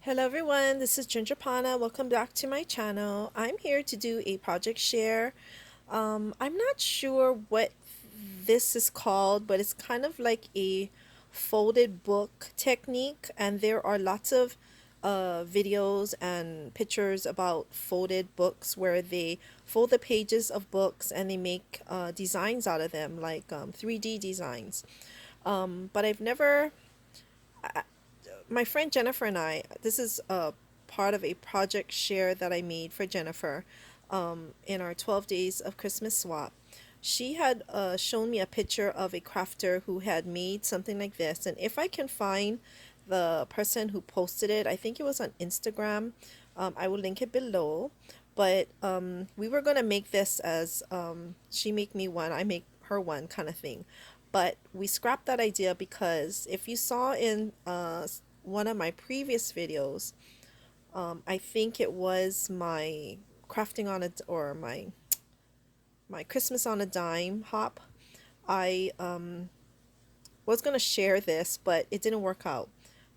Hello everyone, this is Gingerpana. Welcome back to my channel. I'm here to do a project share. I'm not sure what this is called, but it's kind of like a folded book technique, and there are lots of videos and pictures about folded books where they fold the pages of books and they make designs out of them, like 3D designs. But I've never My friend Jennifer and I, this is a part of a project share that I made for Jennifer in our 12 days of Christmas swap. She had shown me a picture of a crafter who had made something like this. And if I can find the person who posted it, I think it was on Instagram, I will link it below. But we were going to make this as she make me one, I make her one kind of thing. But we scrapped that idea because if you saw in one of my previous videos, I think it was my crafting on a or my Christmas on a dime hop. I was gonna share this, but it didn't work out,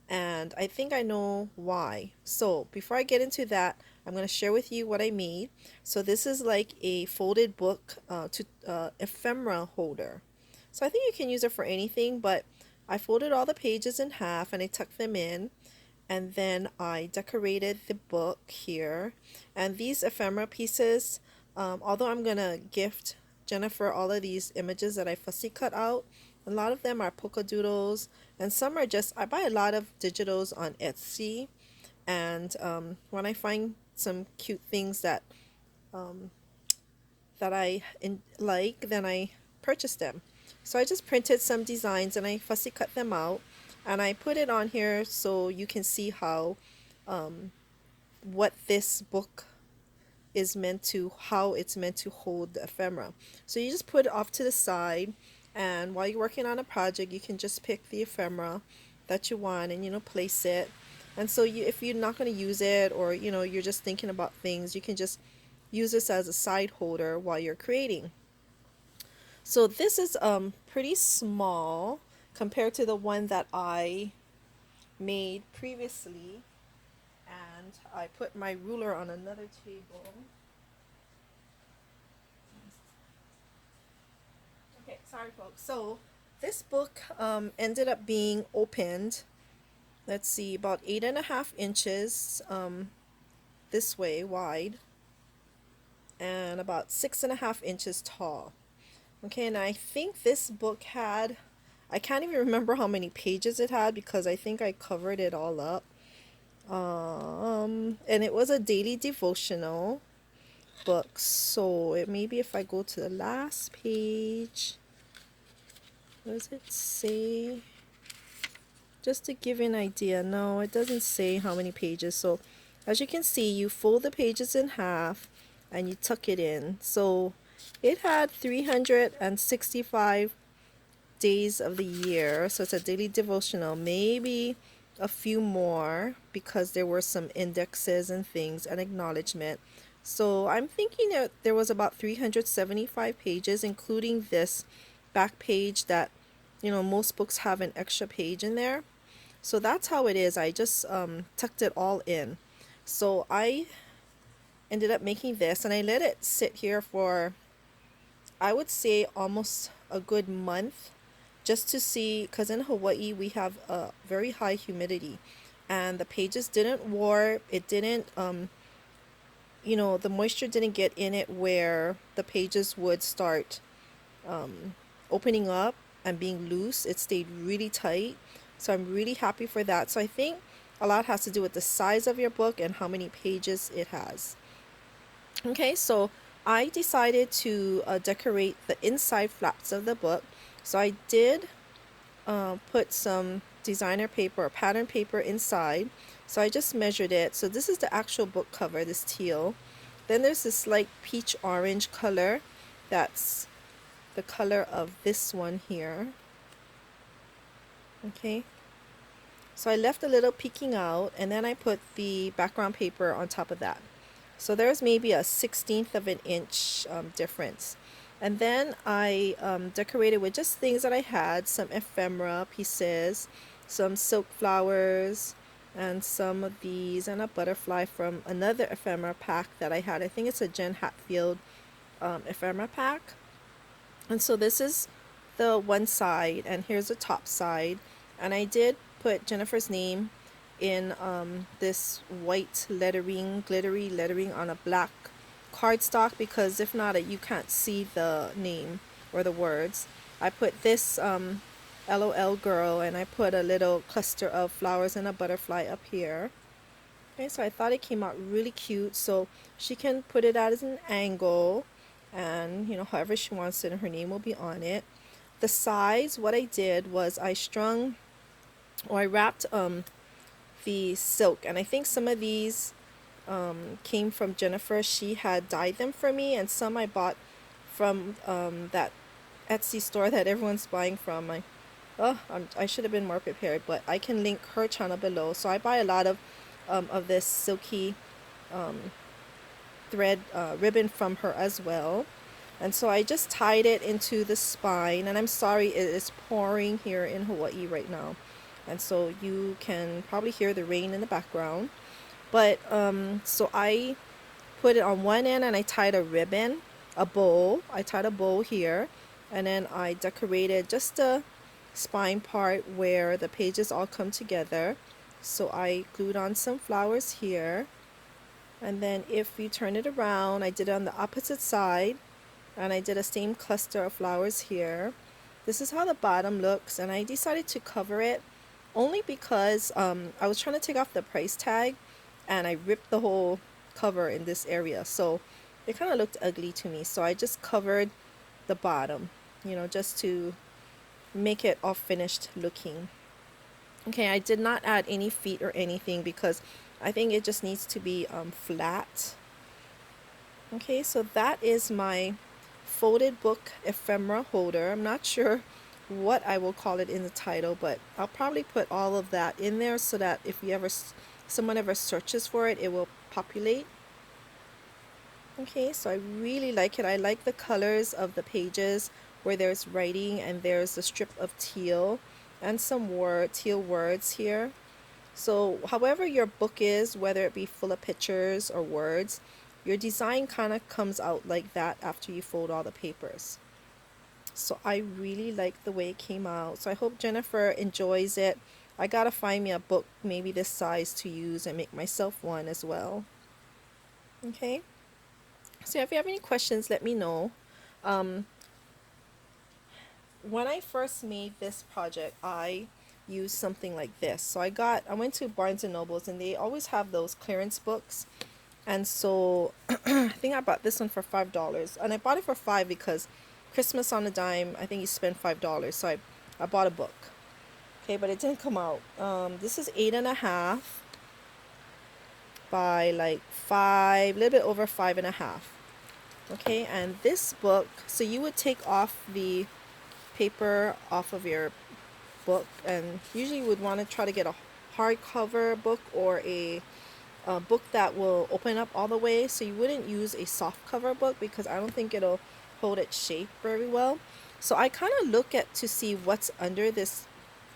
and I think I know why. So before I get into that, I'm gonna share with you what I made. So this is like a folded book to ephemera holder. So I think you can use it for anything, but I folded all the pages in half and I tucked them in, and then I decorated the book here. And these ephemera pieces, although I'm gonna gift Jennifer all of these images that I fussy cut out, a lot of them are polka doodles, and some are just, I buy a lot of digitals on Etsy, and when I find some cute things um, that like, then I purchase them. So I just printed some designs and I fussy cut them out, and I put it on here so you can see how um, what this book is meant to, how it's meant to hold the ephemera. So you just put it off to the side, and while you're working on a project, you can just pick the ephemera that you want and place it. And so if you're not going to use it, or you're just thinking about things, you can just use this as a side holder while you're creating. So this is pretty small compared to the one that I made previously, and I put my ruler on another table. Okay, sorry folks. So this book ended up being opened, let's see, about 8.5 inches this way wide, and about 6.5 inches tall. Okay, and I think this book had, I can't even remember how many pages it had because I think I covered it all up. And it was a daily devotional book. So maybe if I go to the last page, what does it say? Just to give you an idea. No, it doesn't say how many pages. So as you can see, you fold the pages in half and you tuck it in. So it had 365 days of the year. So it's a daily devotional, maybe a few more because there were some indexes and things and acknowledgement. So I'm thinking that there was about 375 pages, including this back page that, most books have an extra page in there. So that's how it is. I just tucked it all in. So I ended up making this, and I let it sit here for, I would say, almost a good month, just to see, because in Hawaii we have a very high humidity, and the pages didn't warp. It didn't the moisture didn't get in it where the pages would start opening up and being loose. It stayed really tight. So I'm really happy for that. So I think a lot has to do with the size of your book and how many pages it has. Okay, so I decided to decorate the inside flaps of the book. So I did put some designer paper or pattern paper inside. So I just measured it. So this is the actual book cover, this teal. Then there's this light peach orange color. That's the color of this one here. Okay. So I left a little peeking out, and then I put the background paper on top of that. So there's maybe a 1/16 of an inch difference. And then I decorated with just things that I had, some ephemera pieces, some silk flowers, and some of these, and a butterfly from another ephemera pack that I had. I think it's a Jen Hatfield ephemera pack. And so this is the one side, and here's the top side. And I did put Jennifer's name in this white lettering, glittery lettering on a black cardstock, because if not, you can't see the name or the words. I put this LOL girl, and I put a little cluster of flowers and a butterfly up here. Okay, so I thought it came out really cute. So she can put it out as an angle, and however she wants it, and her name will be on it. The size, what I did was I strung, or I wrapped the silk, and I think some of these came from Jennifer. She had dyed them for me, and some I bought from that Etsy store that everyone's buying from. I should have been more prepared, but I can link her channel below. So I buy a lot of this silky thread ribbon from her as well. And so I just tied it into the spine, and I'm sorry, it is pouring here in Hawaii right now, and so you can probably hear the rain in the background. But so I put it on one end, and I tied a ribbon, a bow. I tied a bow here, and then I decorated just the spine part where the pages all come together. So I glued on some flowers here, and then if you turn it around, I did it on the opposite side, and I did a same cluster of flowers here. This is how the bottom looks, and I decided to cover it only because I was trying to take off the price tag, and I ripped the whole cover in this area, so it kind of looked ugly to me. So I just covered the bottom, just to make it all finished looking. Okay, I did not add any feet or anything because I think it just needs to be flat. Okay, so that is my folded book ephemera holder. I'm not sure what I will call it in the title, but I'll probably put all of that in there so that if someone ever searches for it, it will populate. Okay, so I really like it. I like the colors of the pages where there's writing, and there's a strip of teal and some teal words here. So however your book is, whether it be full of pictures or words, your design kind of comes out like that after you fold all the papers. So I really like the way it came out. So I hope Jennifer enjoys it. I gotta find me a book maybe this size to use and make myself one as well. Okay, so if you have any questions, let me know. Um, when I first made this project, I used something like this. So I went to Barnes and Nobles, and they always have those clearance books. And so I think I bought this one for $5. And I bought it for $5 because Christmas on a dime, I think you spend $5. So I bought a book. Okay, but it didn't come out. This is 8.5 by like 5, a little bit over 5.5. Okay, and this book, so you would take off the paper off of your book, and usually you would want to try to get a hardcover book or a book that will open up all the way. So you wouldn't use a soft cover book because I don't think it'll hold its shape very well. So I kind of look at to see what's under this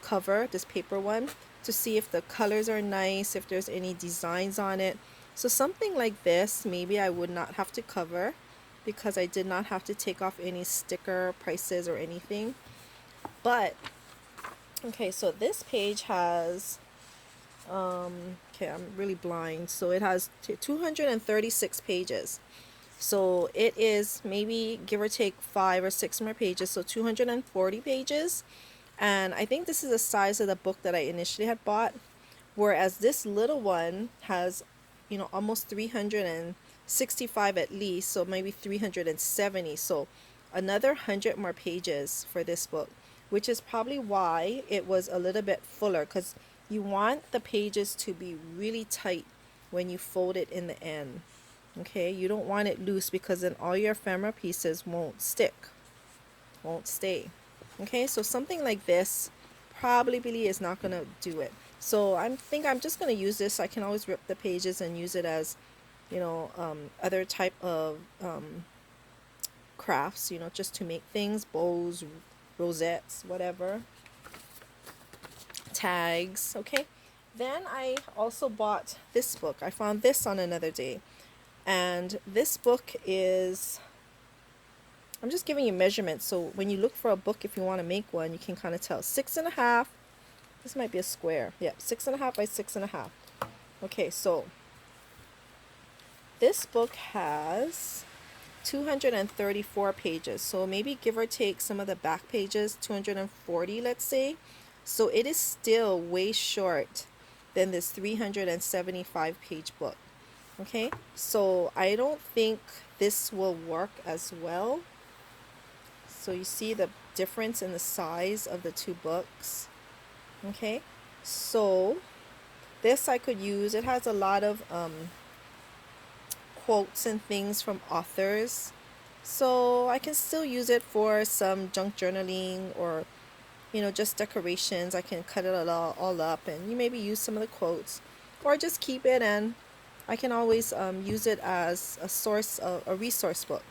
cover, this paper one, to see if the colors are nice, if there's any designs on it. So something like this, maybe I would not have to cover because I did not have to take off any sticker prices or anything. But okay, so this page has okay, I'm really blind. So it has 236 pages. So it is maybe give or take 5 or 6 more pages, so 240 pages. And I think this is the size of the book that I initially had bought, whereas this little one has, almost 365 at least, so maybe 370. So another 100 more pages for this book, which is probably why it was a little bit fuller, because you want the pages to be really tight when you fold it in the end. Okay, you don't want it loose because then all your ephemera pieces won't stay. Okay, so something like this probably is not gonna do it. So I'm just gonna use this. I can always rip the pages and use it as, other type of crafts, just to make things, bows, rosettes, whatever, tags. Okay, Then I also bought this book. I found this on another day. And this book is, I'm just giving you measurements. So when you look for a book, if you want to make one, you can kind of tell. 6.5. This might be a square. Yep, 6.5 by 6.5. Okay, so this book has 234 pages. So maybe give or take some of the back pages, 240, let's say. So it is still way short than this 375 page book. Okay, so I don't think this will work as well. So you see the difference in the size of the two books. Okay, so this I could use. It has a lot of quotes and things from authors. So I can still use it for some junk journaling or, just decorations. I can cut it all up and you maybe use some of the quotes or just keep it, and I can always use it as a source, a resource book.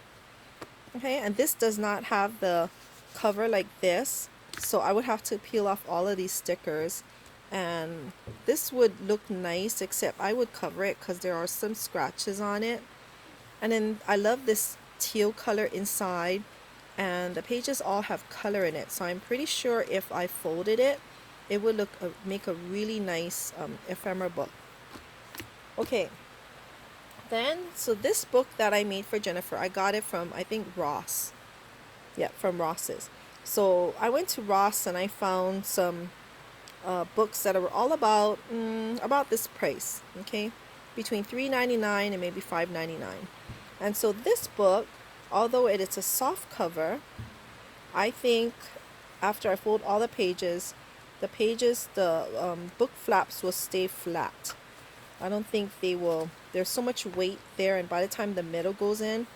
Okay, and this does not have the cover like this. So I would have to peel off all of these stickers, and this would look nice, except I would cover it because there are some scratches on it. And then I love this teal color inside, and the pages all have color in it. So I'm pretty sure if I folded it, it would make a really nice ephemera book. Okay, then so this book that I made for Jennifer, I got it from, I think, Ross. Yeah, from Ross's. So I went to Ross and I found some books that are all about this price. Okay, between $3.99 and maybe $5.99. And so this book, although it is a soft cover, I think after I fold all the pages, the book flaps will stay flat. I don't think they will. There's so much weight there, and by the time the middle goes in,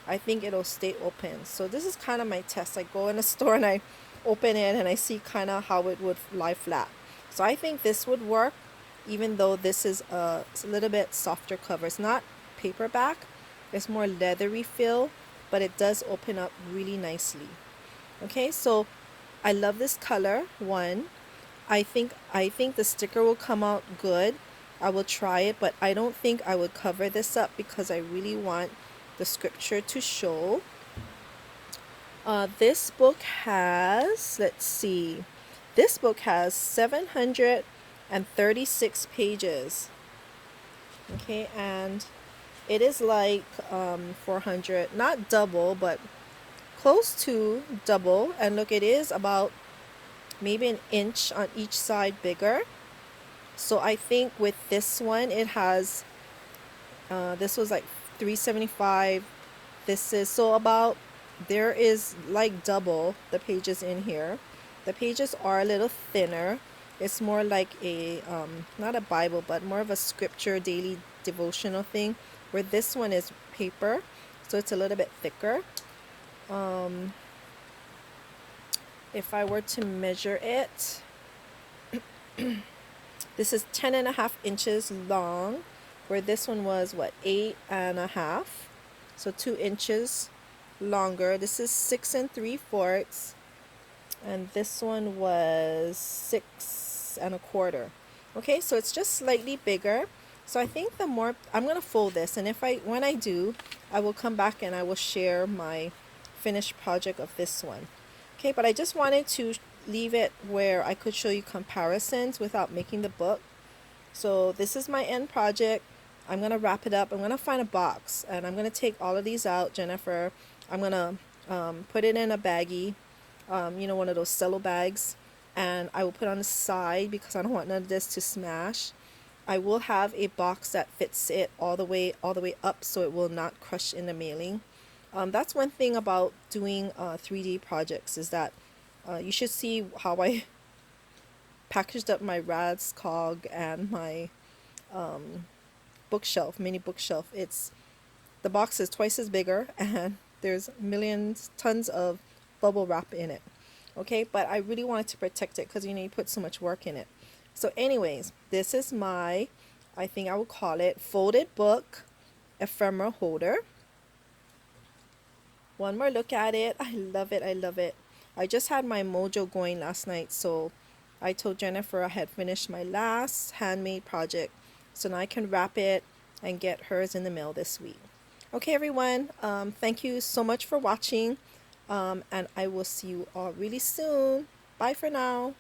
I think it'll stay open. So this is kind of my test. I go in a store and I open it and I see kind of how it would lie flat. So I think this would work, even though this is a little bit softer cover. It's not paperback. It's more leathery feel, but it does open up really nicely. Okay, so I love this color. One, I think the sticker will come out good. I will try it, but I don't think I would cover this up because I really want the scripture to show. This book has, let's see, this book has 736 pages. Okay, and it is like 400, not double, but close to double. And look, it is about maybe an inch on each side bigger. So I think with this one, it has, this was like 375. This is, so about, there is like double the pages in here. The pages are a little thinner. It's more like a, not a Bible, but more of a scripture daily devotional thing, where this one is paper. So it's a little bit thicker. If I were to measure it, this is 10.5 inches long, where this one was what, 8.5, so 2 inches longer. This is 6 3/4, and this one was 6 1/4. Okay, so it's just slightly bigger. So I think the more, I'm gonna fold this, and when I do, I will come back and I will share my finished project of this one. Okay, but I just wanted to leave it where I could show you comparisons without making the book. So this is my end project. I'm going to wrap it up. I'm going to find a box and I'm going to take all of these out, Jennifer. I'm going to put it in a baggie, one of those cello bags, and I will put on the side because I don't want none of this to smash. I will have a box that fits it all the way up so it will not crush in the mailing. That's one thing about doing 3D projects, is that you should see how I packaged up my Rad's Cog and my mini bookshelf. The box is twice as bigger and there's tons of bubble wrap in it. Okay, but I really wanted to protect it because you put so much work in it. So anyways, this is my, I think I would call it, folded book ephemera holder. One more look at it. I love it. I love it. I just had my mojo going last night, so I told Jennifer I had finished my last handmade project, so now I can wrap it and get hers in the mail this week. Okay, everyone, thank you so much for watching, and I will see you all really soon. Bye for now.